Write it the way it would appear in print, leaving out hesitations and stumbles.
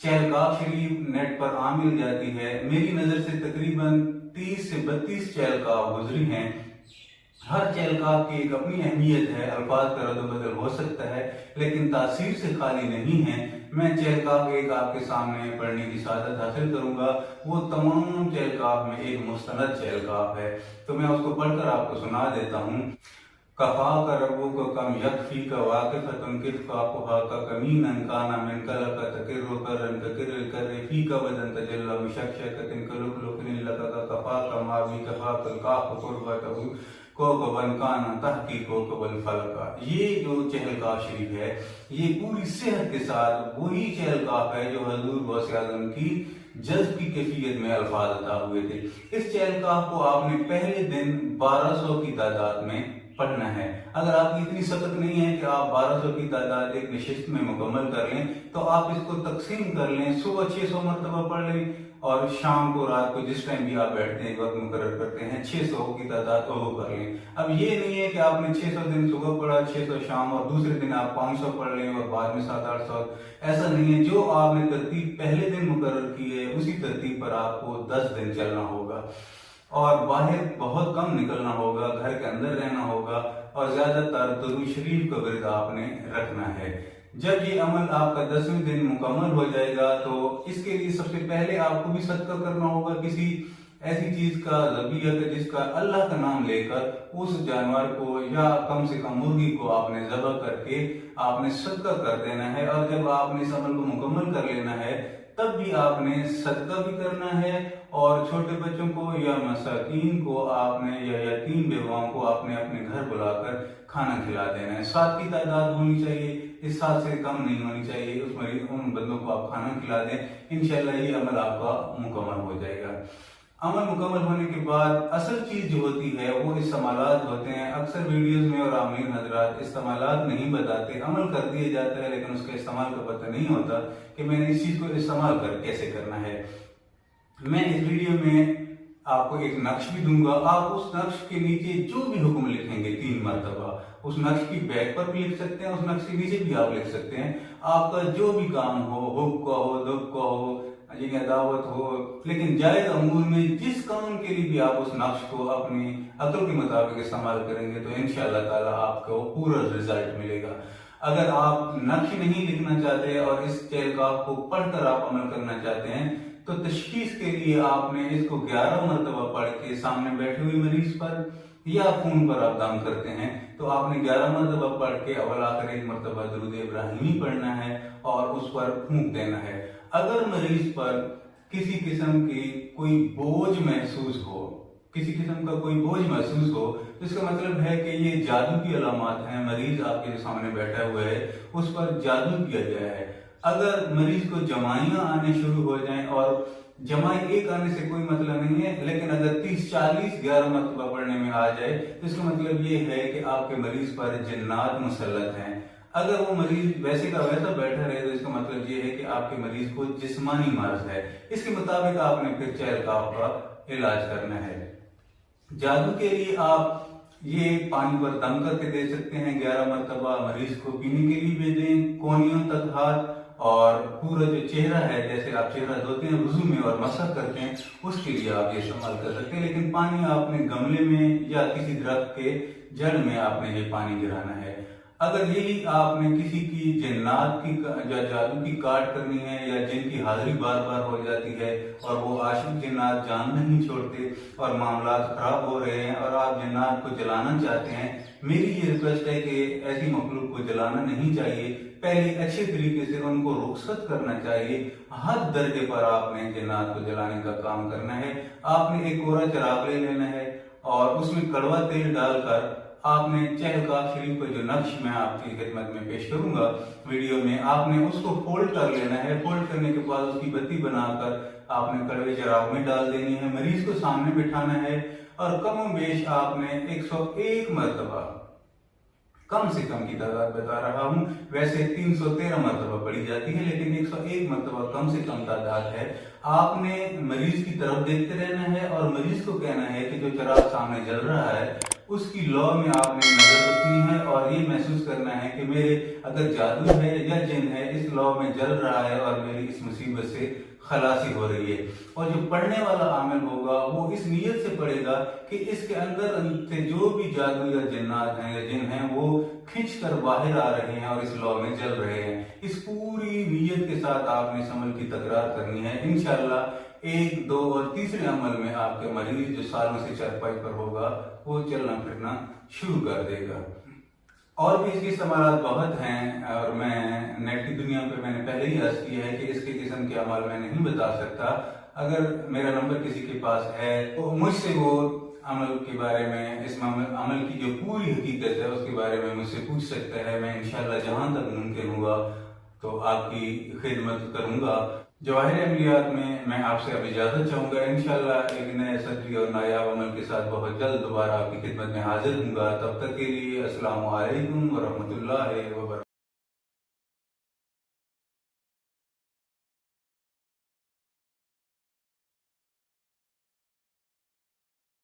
چہلقاف شریف net پر عام مل جاتی ہے، میری نظر سے تقریباً 30 سے 32 چہلقاف گزری ہیں۔ ہر چہلقاف کی ایک اپنی اہمیت ہے، الفاظ کا رد و بدل ہو سکتا ہے لیکن تاثیر سے خالی نہیں ہے۔ میں چہلقاف ایک آپ کے سامنے پڑھنے کی سعادت حاصل کروں گا، وہ تمام چہلقاف میں ایک مستند چہلقاف ہے، تو میں اس کو پڑھ کر آپ کو سنا دیتا ہوں۔ کفا کا ربو کا کم یکفی کا واقف کتفا کہا کا کمین انکانا من کلا کا تکر کرن کر فی کا بدن تجلہ مشکشکتن کلک لکن لکا کا کفا کا ماوی کفا کلکاف قربتہ کو کبن کانا تحقی کو کبن فلکا۔ یہ جو چہلقاف شریف ہے یہ پوری صحت کے ساتھ وہی چہلقاف ہے جو حضور غوث اعظم کی جذب کی کیفیت میں الفاظ عطا ہوئے تھے۔ اس چہلقاف کو آپ نے پہلے دن 1200 کی تعداد میں پڑھنا ہے۔ اگر آپ کی اتنی سبق نہیں ہے کہ آپ 1200 کی تعداد ایک نشست میں مکمل کر لیں تو آپ اس کو تقسیم کر لیں، صبح 600 مرتبہ پڑھ لیں اور شام کو رات کو جس ٹائم بھی آپ بیٹھتے ہیں ایک وقت مقرر کرتے ہیں 600 کی تعداد وہ کر لیں۔ اب یہ نہیں ہے کہ آپ نے 600 دن صبح پڑھا، 600 شام اور دوسرے دن آپ 500 پڑھ لیں اور بعد میں 700-800، ایسا نہیں ہے۔ جو آپ نے ترتیب پہلے دن مقرر کی ہے اسی ترتیب پر آپ کو 10 دن چلنا ہوگا اور باہر بہت کم نکلنا ہوگا، گھر کے اندر رہنا ہوگا اور زیادہ تر درود شریف کا ورد آپ نے رکھنا ہے۔ جب یہ عمل آپ کا 10ویں دن مکمل ہو جائے گا تو اس کے لیے سب سے پہلے آپ کو بھی صدقہ کرنا ہوگا، کسی ایسی چیز کا ذبیحہ جس کا اللہ کا نام لے کر اس جانور کو یا کم سے کم مرغی کو آپ نے ذبح کر کے آپ نے صدقہ کر دینا ہے، اور جب آپ نے اس عمل کو مکمل کر لینا ہے تب بھی آپ نے صدقہ بھی کرنا ہے اور چھوٹے بچوں کو یا مساکین کو آپ نے یا یتیم بیواؤں کو آپ نے اپنے گھر بلا کر کھانا کھلا دینا ہے۔ 7 کی تعداد ہونی چاہیے، اس 7 سے کم نہیں ہونی چاہیے، اس مریض ان بندوں کو آپ کھانا کھلا دیں، انشاءاللہ یہ عمل آپ کا مکمل ہو جائے گا۔ عمل مکمل ہونے کے بعد اصل چیز جو ہوتی ہے وہ استعمالات ہوتے ہیں۔ اکثر ویڈیوز میں اور عامرین حضرات استعمالات نہیں بتاتے، عمل کر دیا جاتا ہے لیکن اس کے استعمال کا پتہ نہیں ہوتا کہ میں نے اس چیز کو استعمال کیسے کرنا ہے۔ میں اس ویڈیو میں آپ کو ایک نقش بھی دوں گا، آپ اس نقش کے نیچے جو بھی حکم لکھیں گے 3 مرتبہ اس نقش کی بیک پر بھی لکھ سکتے ہیں، اس نقش کے نیچے بھی آپ لکھ سکتے ہیں۔ آپ کا جو بھی کام ہو، حب کا ہو، دب کا ہو، جنہیں دعوت ہو، لیکن جائز امور میں جس کام کے لیے بھی آپ اس نقش کو اپنی عقل کے مطابق استعمال کریں گے تو انشاءاللہ تعالی آپ کو پورا رزلٹ ملے گا۔ اگر آپ نقش نہیں لکھنا چاہتے اور اس چہلقاف کو پڑھ کر آپ عمل کرنا چاہتے ہیں تو تشخیص کے لیے آپ نے اس کو 11 مرتبہ پڑھ کے سامنے بیٹھے ہوئے مریض پر یا خون پر آپ دم کرتے ہیں تو آپ نے 11 مرتبہ پڑھ کے اول آخر 1 مرتبہ درود ابراہیمی پڑھنا ہے اور اس پر پھونک دینا ہے۔ اگر مریض پر کسی قسم کی کوئی بوجھ محسوس ہو، کسی قسم کا کوئی بوجھ محسوس ہو تو اس کا مطلب ہے کہ یہ جادو کی علامات ہیں، مریض آپ کے سامنے بیٹھا ہوا ہے اس پر جادو کیا گیا ہے۔ اگر مریض کو جمائیاں آنے شروع ہو جائیں، اور جمائی ایک آنے سے کوئی مسئلہ نہیں ہے لیکن اگر 30-40 11 مرتبہ پڑھنے میں آ جائے تو اس کا مطلب یہ ہے کہ آپ کے مریض پر جنات مسلط ہیں۔ اگر وہ مریض ویسے کا ویسا بیٹھا رہے تو اس کا مطلب یہ ہے کہ آپ کے مریض کو جسمانی مرض ہے، اس کے مطابق آپ نے پھر چہلقاف کا علاج کرنا ہے۔ جادو کے لیے آپ یہ پانی پر دم کر کے دے سکتے ہیں 11 مرتبہ، مریض کو پینے کے لیے بھیجیں، کونیوں تک ہاتھ، اور پورا جو چہرہ ہے جیسے آپ چہرہ دھوتے ہیں وضو میں اور مسح کرتے ہیں اس کے لیے آپ یہ استعمال کر سکتے ہیں، لیکن پانی آپ نے گملے میں یا کسی درخت کے جڑ میں آپ نے یہ پانی گرانا ہے۔ اگر یہی آپ نے کسی کی جنات کی یا جادو کی کاٹ کرنی ہے یا جن کی حاضری بار بار ہو جاتی ہے اور وہ عاشق جنات جان نہیں چھوڑتے اور معاملات خراب ہو رہے ہیں اور آپ جنات کو جلانا چاہتے ہیں، میری یہ ریکویسٹ ہے کہ ایسی مخلوق کو جلانا نہیں چاہیے، پہلے اچھے طریقے سے ان کو رخصت کرنا چاہیے۔ حد درجے پر آپ نے جنات کو جلانے کا کام کرنا ہے۔ آپ نے ایک کورا چراغ لے لینا ہے اور اس میں کڑوا تیل ڈال کر آپ نے چہلقاف شریف کا جو نقش میں آپ کی خدمت میں پیش کروں گا ویڈیو میں، آپ نے اس کو فولڈ کر لینا ہے۔ فولڈ کرنے کے بعد اس کی بتی بنا کر آپ نے کڑوے چراغ میں ڈال دینی ہے، مریض کو سامنے بٹھانا ہے اور کم و بیش آپ نے 101 مرتبہ، کم سے کم کی تعداد بتا رہا ہوں، ویسے 313 مرتبہ پڑھی جاتی ہے لیکن 101 مرتبہ کم سے کم تعداد ہے۔ آپ نے مریض کی طرف دیکھتے رہنا ہے اور مریض کو کہنا ہے کہ جو چراغ سامنے جل رہا ہے اس کی لا میں آپ نے نظر رکھنی ہے اور یہ محسوس کرنا ہے کہ میرے اگر جادو ہے یا جن ہے اس لا میں جل رہا ہے اور میری اس مصیبت سے خلاصی ہو رہی ہے۔ اور جو پڑھنے والا عامل ہوگا وہ اس نیت سے پڑھے گا کہ اس کے اندر سے جو بھی جادو یا جنات ہیں یا جن ہیں وہ کھنچ کر باہر آ رہے ہیں اور اس لا میں جل رہے ہیں۔ اس پوری نیت کے ساتھ آپ نے اس عمل کی تکرار کرنی ہے۔ انشاءاللہ 1، 2 اور تیسرے عمل میں آپ کے مریض جو سالوں سے چارپائی پر ہوگا وہ چلنا پھرنا شروع کر دے گا۔ اور بھی اس کے استعمالات بہت ہیں اور میں نیٹ کی دنیا پہ میں نے پہلے ہی عرض کیا ہے کہ اس کے قسم کے عمل میں نہیں بتا سکتا۔ اگر میرا نمبر کسی کے پاس ہے تو مجھ سے وہ عمل کے بارے میں، اس عمل کی جو پوری حقیقت ہے اس کے بارے میں مجھ سے پوچھ سکتا ہے۔ میں انشاءاللہ جہاں تک ممکن ہوگا تو آپ کی خدمت کروں گا۔ جواہر عملیات میں آپ سے اب اجازت چاہوں گا۔ انشاءاللہ ایک نئے صدری اور نایاب عمل کے ساتھ بہت جلد دوبارہ آپ کی خدمت میں حاضر ہوں گا۔ تب تک کے لیے السلام علیکم ورحمۃ اللہ وبرکاتہ۔